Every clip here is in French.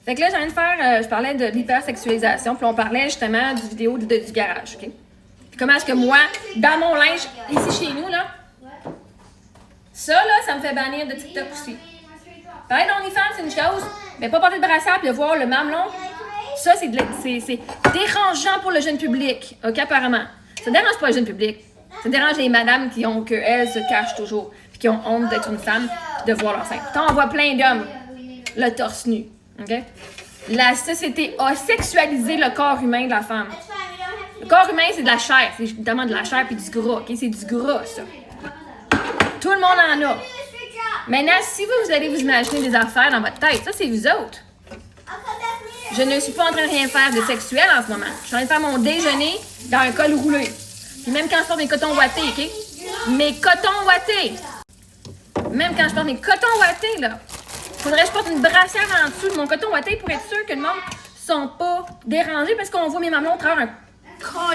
Fait que là, j'ai envie de faire, je parlais de l'hypersexualisation, puis on parlait justement du vidéo du garage, OK? Puis comment est-ce que moi, dans mon linge, ici chez nous, là, ça, là, ça me fait bannir de TikTok aussi. Pareil, dans OnlyFans, c'est une chose, mais pas porter de brassière puis de voir le mamelon, ça, c'est dérangeant pour le jeune public, OK, apparemment. Ça dérange pas le jeune public. Ça dérange les madames qu'elles se cachent toujours, puis qui ont honte d'être une femme, puis de voir leur sein. Pourtant, on voit plein d'hommes, le torse nu, OK? La société a sexualisé le corps humain de la femme. Le corps humain, c'est de la chair, c'est évidemment de la chair puis du gras, OK? C'est du gras, ça. Tout le monde en a. Maintenant, si vous allez vous imaginer des affaires dans votre tête, ça, c'est vous autres. Je ne suis pas en train de rien faire de sexuel en ce moment. Je suis en train de faire mon déjeuner dans un col roulé. Puis même quand je porte mes cotons ouatés, OK? Mes cotons ouatés. Même quand je porte mes cotons ouatés, là. Faudrait que je porte une brassière en dessous de mon coton ouaté pour être sûr que le monde ne sont pas dérangés parce qu'on voit mes mamelons travers un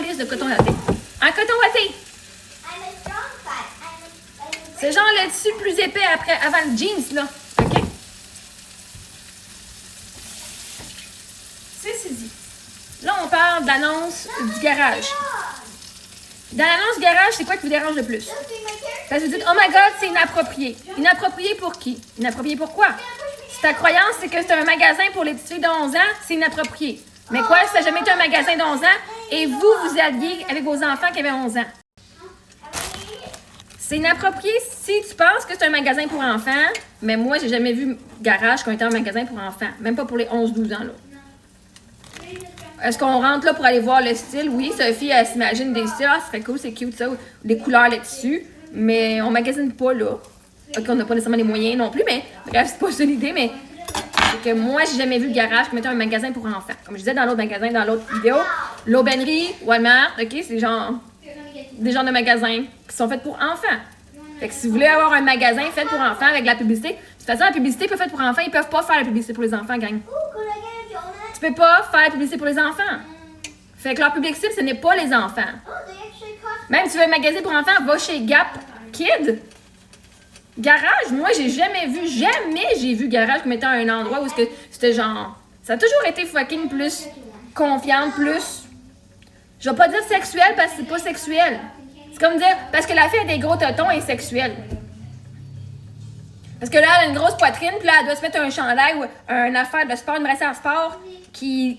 calice de coton ouaté. Un coton ouaté! C'est genre le tissu plus épais avant le jeans, là. OK? C'est dit. Là, on parle de l'annonce du garage. Dans l'annonce du garage, c'est quoi qui vous dérange le plus? Parce que vous dites, oh my God, c'est inapproprié. Inapproprié pour qui? Inapproprié pour quoi? Si ta croyance, c'est que c'est un magasin pour les petites filles de 11 ans, c'est inapproprié. Mais quoi, si ça n'a jamais été un magasin de 11 ans et vous alliez avec vos enfants qui avaient 11 ans? C'est inapproprié si tu penses que c'est un magasin pour enfants, mais moi, j'ai jamais vu garage qui a été un magasin pour enfants. Même pas pour les 11-12 ans, là. Est-ce qu'on rentre là pour aller voir le style? Oui, Sophie, elle s'imagine des styles. Ah, ce serait cool, c'est cute, ça. Des couleurs là-dessus. Mais on magasine pas là. OK, on n'a pas nécessairement les moyens non plus, mais bref, c'est pas ça l'idée, mais c'est que moi, j'ai jamais vu le garage comme étant un magasin pour enfants. Comme je disais dans l'autre magasin, dans l'autre vidéo, l'aubainerie, Walmart, OK, c'est des genres de magasins qui sont faits pour enfants. Fait que si vous voulez avoir un magasin fait pour enfants avec de la publicité, de toute façon, la publicité peut être faite pour enfants, ils peuvent pas faire la publicité pour les enfants, gang. Tu peux pas faire la publicité pour les enfants. Fait que leur public cible, ce n'est pas les enfants. Même si tu veux un magasin pour enfants, va chez Gap Kid. Garage, moi, j'ai jamais vu garage comme étant un endroit où c'était genre... Ça a toujours été fucking plus confiante, plus... Je vais pas dire sexuel parce que c'est pas sexuel. C'est comme dire, parce que la fille a des gros totons est sexuelle. Parce que là, elle a une grosse poitrine, puis là, elle doit se mettre un chandail ou une affaire de sport, une brassière sport qui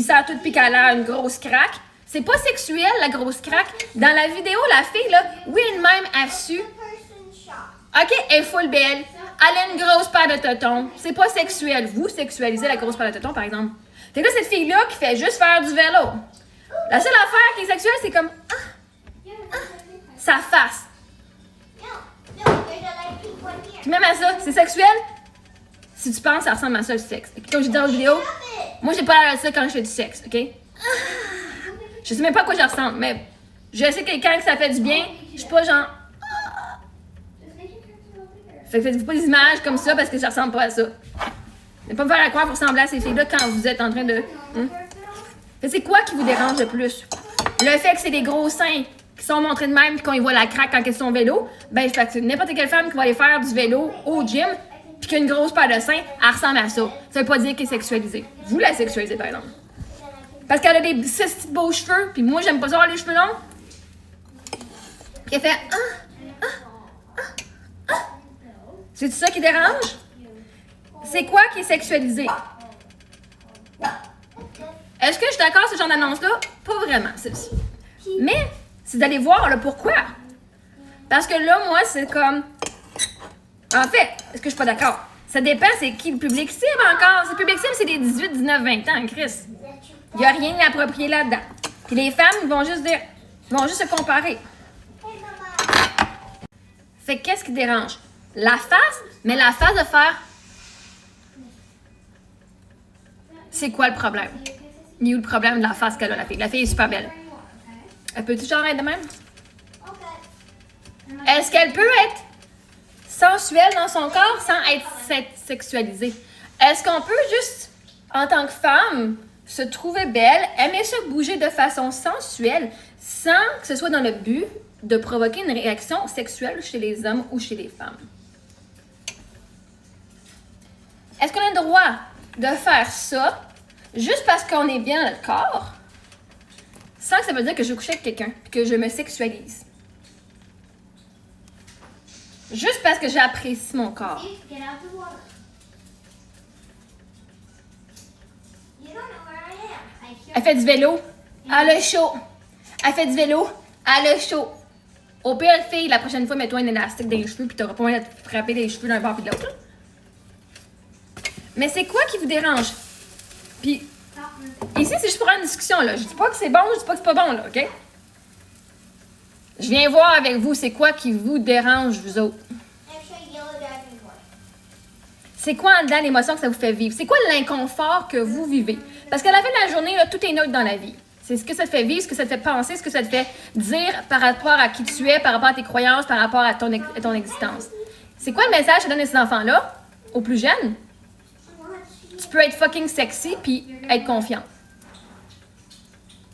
sert tout puis qu'elle a une grosse craque. C'est pas sexuel, la grosse craque. Dans la vidéo, la fille, là, oui, elle-même a su. OK, elle est full belle. Elle a une grosse paire de totons. C'est pas sexuel. Vous sexualisez la grosse paire de totons, par exemple. Fait que là, cette fille-là qui fait juste faire du vélo. La seule affaire qui est sexuelle, c'est comme... sa face. Puis même à ça, c'est sexuel. Si tu penses, ça ressemble à ça le sexe. Et comme je dis dans la vidéo, moi, j'ai pas l'air de ça quand je fais du sexe, OK? Je sais même pas à quoi je ressemble, mais je sais que quand ça fait du bien, je suis pas genre... Fait que faites-vous pas des images comme ça parce que ça ressemble pas à ça. Ne pas me faire croire pour ressembler à ces filles-là quand vous êtes en train de... C'est quoi qui vous dérange le plus? Le fait que c'est des gros seins qui sont montrés de même puis qu'on y voit la craque quand ils sont vélo, ben fait que n'importe quelle femme qui va aller faire du vélo au gym puis qui a une grosse paire de seins, elle ressemble à ça. Ça veut pas dire qu'elle est sexualisée. Vous la sexualisez, par exemple. Parce qu'elle a des petits beaux cheveux, puis moi, j'aime pas ça avoir les cheveux longs. Puis elle fait... C'est ça qui dérange? C'est quoi qui est sexualisé? Est-ce que je suis d'accord avec ce genre d'annonce-là? Pas vraiment. Mais c'est d'aller voir le pourquoi. Parce que là, moi, c'est comme... En fait, est-ce que je suis pas d'accord? Ça dépend, c'est qui le public cible encore. Le public cible, c'est des 18, 19, 20 ans, Chris. Il n'y a rien d'approprié là-dedans. Puis les femmes, ils vont juste dire... Ils vont juste se comparer. Fait que qu'est-ce qui dérange? La face, mais la face de faire... C'est quoi le problème? Il y a eu le problème de la face qu'elle a, la fille. La fille est super belle. Elle peut-tu genre être de même? Est-ce qu'elle peut être sensuelle dans son corps sans être sexualisée? Est-ce qu'on peut juste, en tant que femme, se trouver belle, aimer se bouger de façon sensuelle sans que ce soit dans le but de provoquer une réaction sexuelle chez les hommes ou chez les femmes? Est-ce qu'on a le droit de faire ça juste parce qu'on est bien dans notre corps, sans que ça veut dire que je couche avec quelqu'un, que je me sexualise. Juste parce que j'apprécie mon corps. Elle fait du vélo, elle a chaud. Elle fait du vélo, elle a chaud. Au pire, fille, la prochaine fois, mets-toi un élastique dans les cheveux puis t'auras pas moyen de te frapper les cheveux d'un bord puis de l'autre. Mais c'est quoi qui vous dérange? Puis, ici, c'est juste pour une discussion, là. Je dis pas que c'est bon, je dis pas que c'est pas bon, là, OK? Je viens voir avec vous, c'est quoi qui vous dérange, vous autres? C'est quoi en dedans l'émotion que ça vous fait vivre? C'est quoi l'inconfort que vous vivez? Parce qu'à la fin de la journée, là, tout est neutre dans la vie. C'est ce que ça te fait vivre, ce que ça te fait penser, ce que ça te fait dire par rapport à qui tu es, par rapport à tes croyances, par rapport à ton existence. C'est quoi le message que ça donne à ces enfants-là, aux plus jeunes? Tu peux être fucking sexy puis être confiant.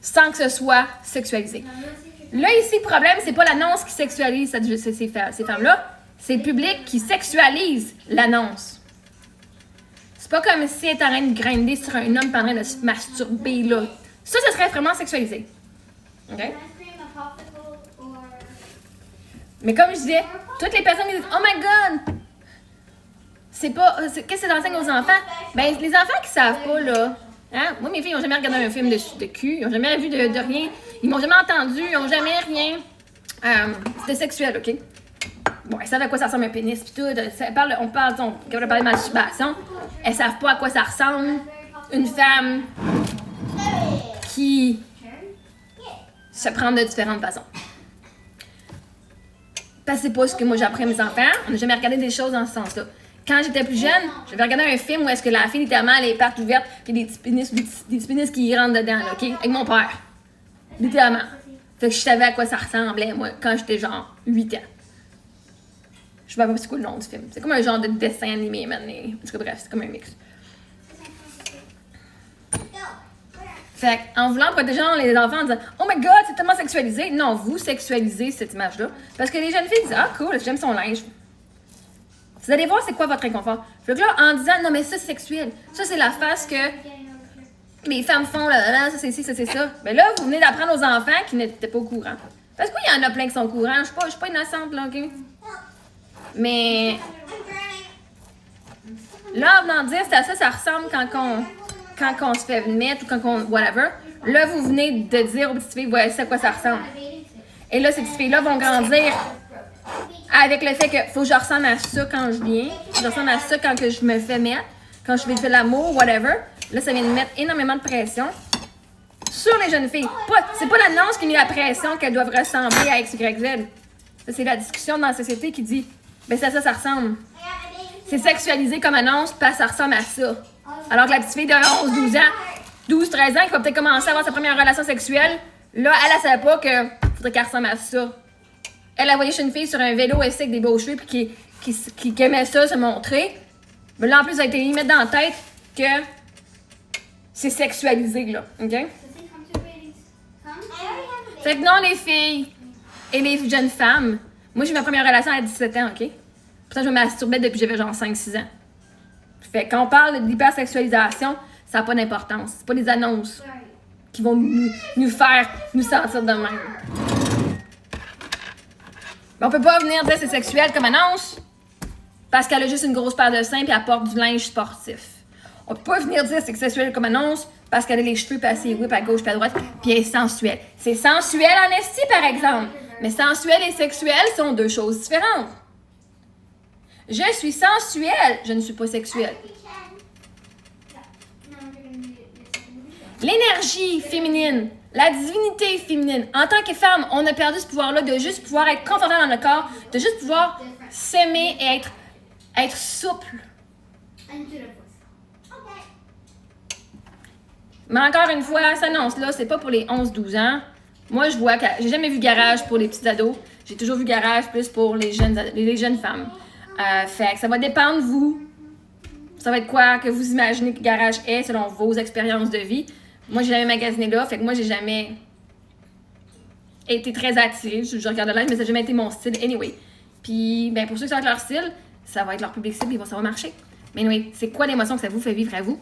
Sans que ce soit sexualisé. Là, ici, le problème, c'est pas l'annonce qui sexualise ces femmes-là. C'est le public qui sexualise l'annonce. C'est pas comme si elle est en train de grinder sur un homme en train de se masturber, là. Ça serait vraiment sexualisé. OK? Mais comme je disais, toutes les personnes qui disent « Oh my God! » C'est pas... Qu'est-ce que ça enseigne aux enfants? Ben, les enfants qui savent pas, là... Hein? Moi, mes filles, ils n'ont jamais regardé un film de cul. Ils n'ont jamais vu de rien. Ils m'ont jamais entendu. Ils n'ont jamais rien de sexuel, OK? Bon, elles savent à quoi ça ressemble un pénis, puis tout. On parle de masturbation. Elles savent pas à quoi ça ressemble. Une femme qui se prend de différentes façons. Parce que c'est pas ce que moi j'apprends à mes enfants. On n'a jamais regardé des choses dans ce sens-là. Quand j'étais plus jeune, j'avais regardé un film où est-ce que la fille, littéralement, elle a les pattes ouvertes, puis des petits pénis qui rentrent dedans, là, OK? Avec mon père. Littéralement. Fait que je savais à quoi ça ressemblait, moi, quand j'étais genre 8 ans. Je sais pas c'est quoi le nom du film. C'est comme un genre de dessin animé, maintenant. En tout cas, bref, c'est comme un mix. Fait en voulant protéger les enfants en disant « Oh my God, c'est tellement sexualisé », non, vous sexualisez cette image-là. Parce que les jeunes filles disent « Ah, cool, j'aime son linge ». Vous allez voir c'est quoi votre inconfort. Fait que là, en disant « Non, mais ça, c'est sexuel. Ça, c'est la face que les femmes font, là, ça, c'est ci, ça, c'est ça. » Ben là, vous venez d'apprendre aux enfants qui n'étaient pas au courant. Parce qu'il y en a plein qui sont au courant. Je suis pas innocente, là, OK? Mais là, en venant de dire « C'est à ça, ça ressemble quand on se fait mettre ou quand on... whatever », là, vous venez de dire aux petites filles, voici à quoi ça ressemble. Et là, ces petites filles-là vont grandir avec le fait que faut que je ressemble à ça quand je viens, je ressemble à ça quand que je me fais mettre, quand je fais l'amour, whatever. Là, ça vient de mettre énormément de pression sur les jeunes filles. C'est pas l'annonce qui met la pression qu'elles doivent ressembler à X, Y, Z. Ça, c'est la discussion dans la société qui dit, ben c'est à ça, ça ressemble. C'est sexualisé comme annonce parce que ça ressemble à ça. Alors que la petite fille de 11, 12 ans, 12, 13 ans, qui va peut-être commencer à avoir sa première relation sexuelle, là, elle savait pas qu'il faudrait qu'elle ressemble à ça. Elle a voyé chez une fille sur un vélo aussi avec des beaux cheveux puis qui aimait ça, se montrer. Mais là, en plus, elle a été mis dans la tête que c'est sexualisé, là. OK? Fait que non, les filles et les jeunes femmes, moi, j'ai eu ma première relation à 17 ans, OK? Pourtant, je me masturbais depuis que j'avais genre 5-6 ans. Fait que quand on parle de l'hypersexualisation, ça n'a pas d'importance. C'est pas des annonces qui vont nous faire nous sentir de même. Mais on peut pas venir dire que c'est sexuel comme annonce parce qu'elle a juste une grosse paire de seins et elle porte du linge sportif. On peut pas venir dire que c'est sexuel comme annonce parce qu'elle a les cheveux passés whip à gauche et à droite puis elle est sensuelle. C'est sensuel en esti, par exemple. Mais sensuel et sexuel sont deux choses différentes. Je suis sensuelle, je ne suis pas sexuelle. L'énergie féminine, la divinité féminine. En tant que femme, on a perdu ce pouvoir-là de juste pouvoir être confortable dans notre corps, de juste pouvoir s'aimer et être souple. Mais encore une fois, cette annonce-là, c'est pas pour les 11-12 ans. Moi, je vois que j'ai jamais vu garage pour les petits ados. J'ai toujours vu garage plus pour les jeunes femmes. Fait que ça va dépendre de vous. Ça va être quoi que vous imaginez que garage est selon vos expériences de vie. Moi, j'ai jamais magasiné là, fait que moi, j'ai jamais été très attirée. Je regarde le live, mais ça n'a jamais été mon style anyway. Puis, ben pour ceux qui savent leur style, ça va être leur public cible, ça va marcher. Mais anyway, c'est quoi l'émotion que ça vous fait vivre à vous?